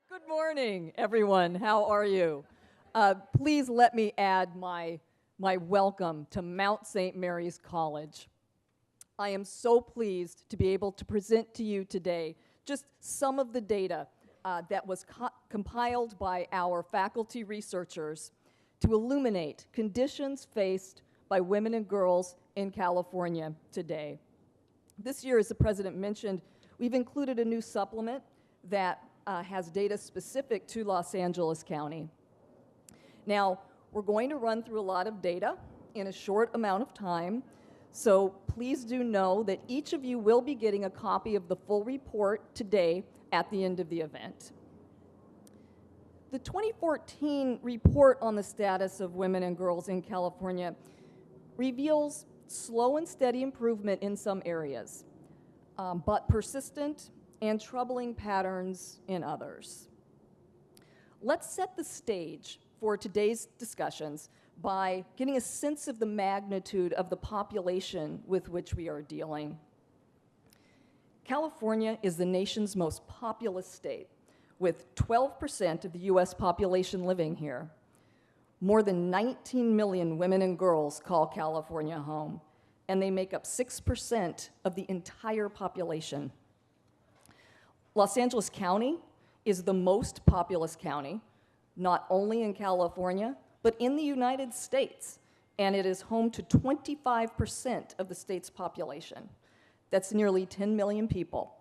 Good morning, everyone. How are you? Please let me add my welcome to Mount St. Mary's College. I am so pleased to be able to present to you today just some of the data that was compiled by our faculty researchers to illuminate conditions faced by women and girls in California today. This year, as the president mentioned, we've included a new supplement that has data specific to Los Angeles County. Now, we're going to run through a lot of data in a short amount of time, so please do know that each of you will be getting a copy of the full report today at the end of the event. The 2014 report on the status of women and girls in California reveals slow and steady improvement in some areas, but persistent and troubling patterns in others. Let's set the stage for today's discussions by getting a sense of the magnitude of the population with which we are dealing. California is the nation's most populous state, with 12% of the US population living here. More than 19 million women and girls call California home, and they make up 6% of the entire population. Los Angeles County is the most populous county, not only in California, but in the United States, and it is home to 25% of the state's population. That's nearly 10 million people.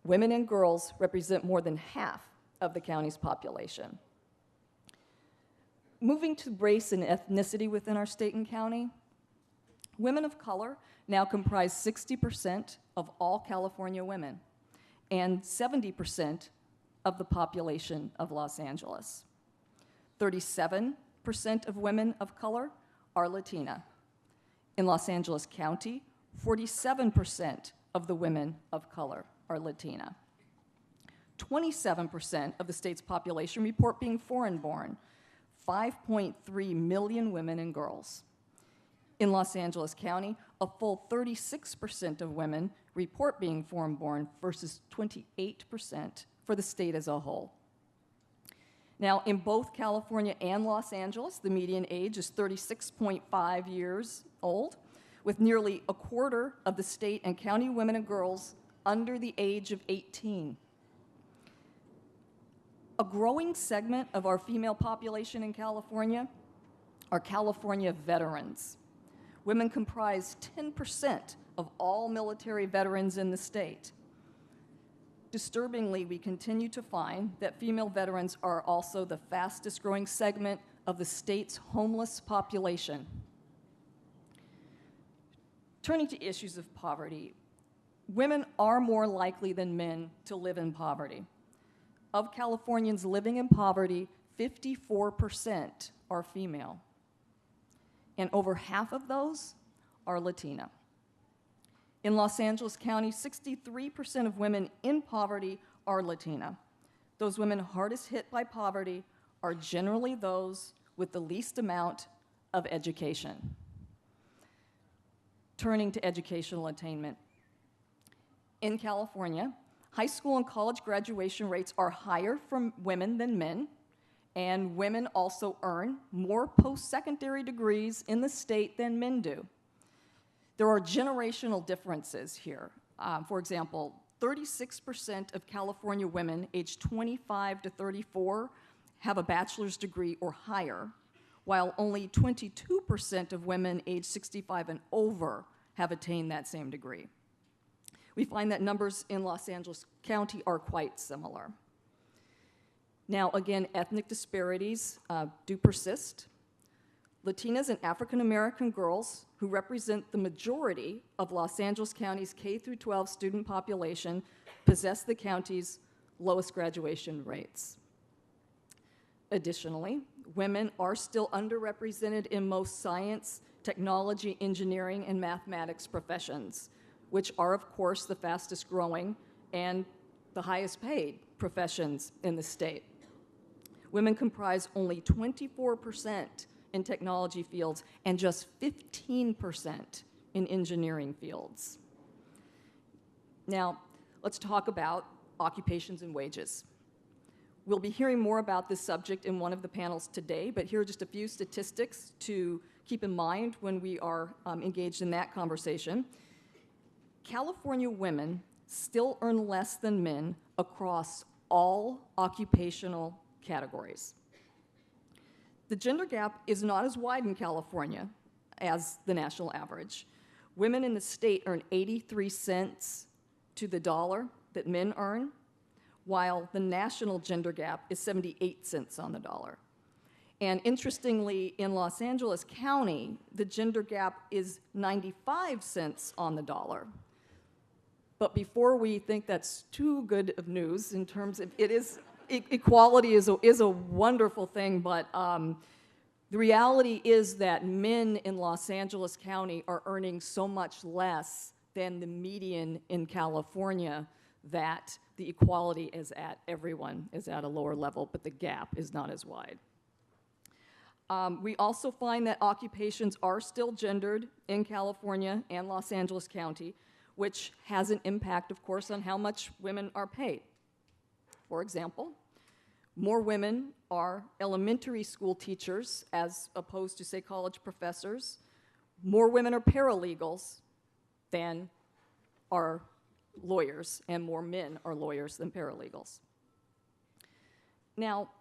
Women and girls represent more than half of the county's population. Moving to race and ethnicity within our state and county, women of color now comprise 60% of all California women and 70% of the population of Los Angeles. 37% of women of color are Latina. In Los Angeles County, 47% of the women of color are Latina. 27% of the state's population report being foreign-born, 5.3 million women and girls. In Los Angeles County, a full 36% of women report being foreign-born versus 28% for the state as a whole. Now, in both California and Los Angeles, the median age is 36.5 years old, with nearly a quarter of the state and county women and girls under the age of 18. A growing segment of our female population in California are California veterans. Women comprise 10% of all military veterans in the state. Disturbingly, we continue to find that female veterans are also the fastest growing segment of the state's homeless population. Turning to issues of poverty, women are more likely than men to live in poverty. Of Californians living in poverty, 54% are female, and over half of those are Latina. In Los Angeles County, 63% of women in poverty are Latina. Those women hardest hit by poverty are generally those with the least amount of education. Turning to educational attainment. In California, high school and college graduation rates are higher for women than men, and women also earn more post-secondary degrees in the state than men do. There are generational differences here. For example, 36% of California women aged 25 to 34 have a bachelor's degree or higher, while only 22% of women aged 65 and over have attained that same degree. We find that numbers in Los Angeles County are quite similar. Now, again, ethnic disparities do persist. Latinas and African American girls, who represent the majority of Los Angeles County's K-12 student population, possess the county's lowest graduation rates. Additionally, women are still underrepresented in most science, technology, engineering, and mathematics professions, which are, of course, the fastest growing and the highest paid professions in the state. Women comprise only 24% in technology fields and just 15% in engineering fields. Now, let's talk about occupations and wages. We'll be hearing more about this subject in one of the panels today, but here are just a few statistics to keep in mind when we are engaged in that conversation. California women still earn less than men across all occupational categories. The gender gap is not as wide in California as the national average. Women in the state earn 83 cents to the dollar that men earn, while the national gender gap is 78 cents on the dollar. And interestingly, in Los Angeles County, the gender gap is 95 cents on the dollar. But before we think that's too good of news in terms of, equality is a wonderful thing, but the reality is that men in Los Angeles County are earning so much less than the median in California that the equality is at everyone is at a lower level, but the gap is not as wide. We also find that occupations are still gendered in California and Los Angeles County, which has an impact, of course, on how much women are paid. For example, more women are elementary school teachers as opposed to, say, college professors. More women are paralegals than are lawyers, and more men are lawyers than paralegals. Now,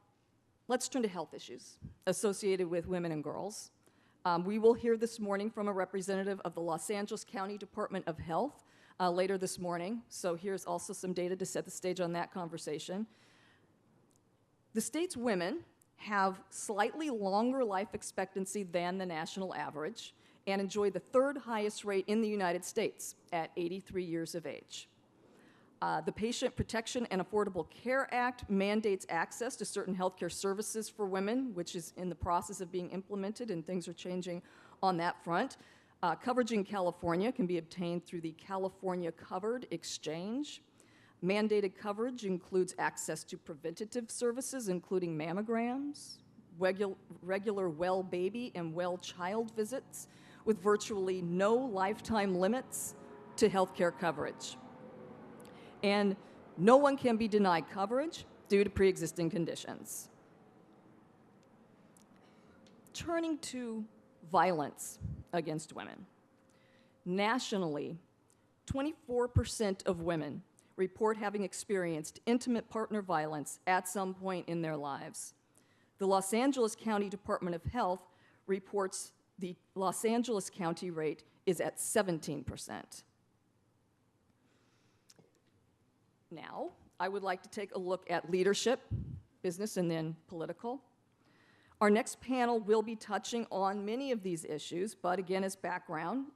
let's turn to health issues associated with women and girls. We will hear this morning from a representative of the Los Angeles County Department of Health later this morning, so here's also some data to set the stage on that conversation. The state's women have slightly longer life expectancy than the national average and enjoy the third highest rate in the United States at 83 years of age. The Patient Protection and Affordable Care Act mandates access to certain healthcare services for women, which is in the process of being implemented, and things are changing on that front. Coverage in California can be obtained through the California Covered Exchange. Mandated coverage includes access to preventative services, including mammograms, regular well baby and well child visits, with virtually no lifetime limits to healthcare coverage. And no one can be denied coverage due to pre-existing conditions. Turning to violence against women. Nationally, 24% of women report having experienced intimate partner violence at some point in their lives. The Los Angeles County Department of Health reports the Los Angeles County rate is at 17%. Now, I would like to take a look at leadership, business, and then political. Our next panel will be touching on many of these issues, but again, as background,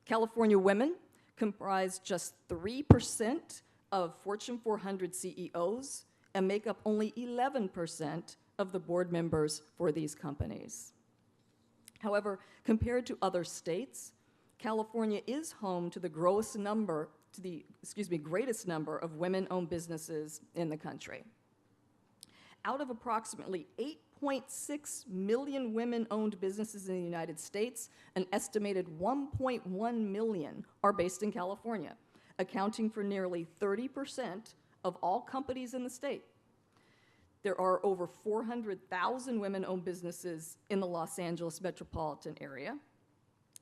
California women comprise just 3% of Fortune 400 CEOs and make up only 11% of the board members for these companies. However, compared to other states, California is home to the greatest number of women-owned businesses in the country. Out of approximately 8.6 million women-owned businesses in the United States, an estimated 1.1 million are based in California, accounting for nearly 30% of all companies in the state. There are over 400,000 women-owned businesses in the Los Angeles metropolitan area,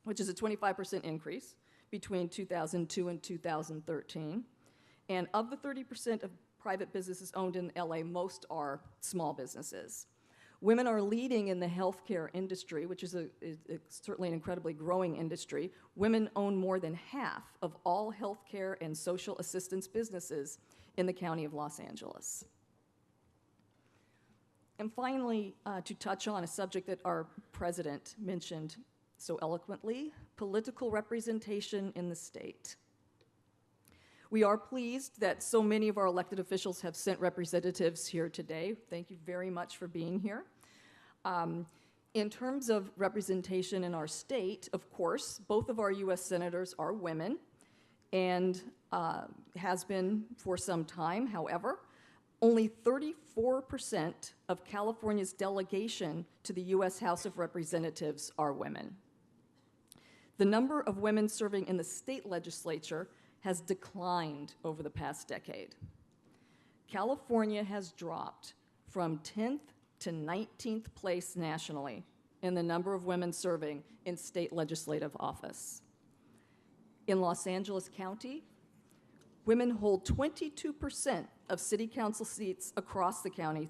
which is a 25% increase between 2002 and 2013. And of the 30% of private businesses owned in LA, most are small businesses. Women are leading in the healthcare industry, which is certainly an incredibly growing industry. Women own more than half of all healthcare and social assistance businesses in the county of Los Angeles. And finally, to touch on a subject that our president mentioned so eloquently, political representation in the state. We are pleased that so many of our elected officials have sent representatives here today. Thank you very much for being here. In terms of representation in our state, of course, both of our U.S. senators are women and has been for some time. However, only 34% of California's delegation to the U.S. House of Representatives are women. The number of women serving in the state legislature has declined over the past decade. California has dropped from 10th to 19th place nationally in the number of women serving in state legislative office. In Los Angeles County, women hold 22% of city council seats across the county,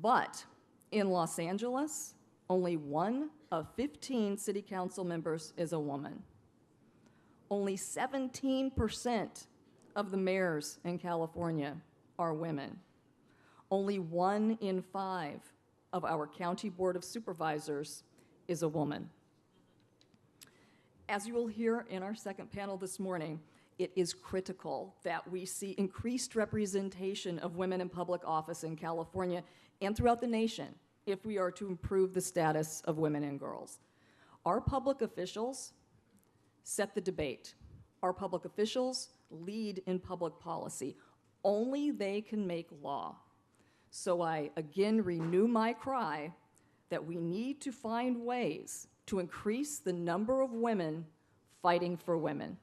but in Los Angeles, only 1 of 15 city council members is a woman. Only 17% of the mayors in California are women. Only 1 in 5 of our county board of supervisors is a woman. As you will hear in our second panel this morning, it is critical that we see increased representation of women in public office in California and throughout the nation if we are to improve the status of women and girls. Our public officials set the debate. Our public officials lead in public policy. Only they can make law. So I again renew my cry that we need to find ways to increase the number of women fighting for women.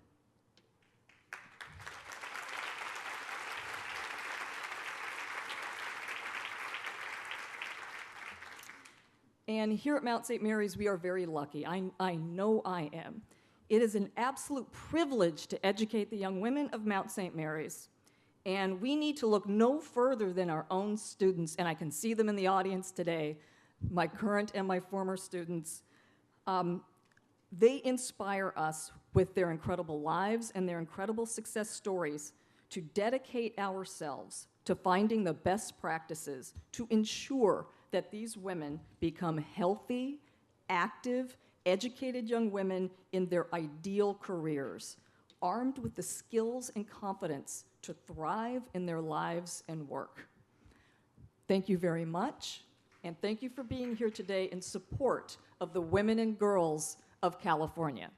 And here at Mount St. Mary's, we are very lucky. I know I am. It is an absolute privilege to educate the young women of Mount St. Mary's. And we need to look no further than our own students, and I can see them in the audience today, my current and my former students. They inspire us with their incredible lives and their incredible success stories to dedicate ourselves to finding the best practices to ensure that these women become healthy, active, educated young women in their ideal careers, armed with the skills and confidence to thrive in their lives and work. Thank you very much, and thank you for being here today in support of the women and girls of California.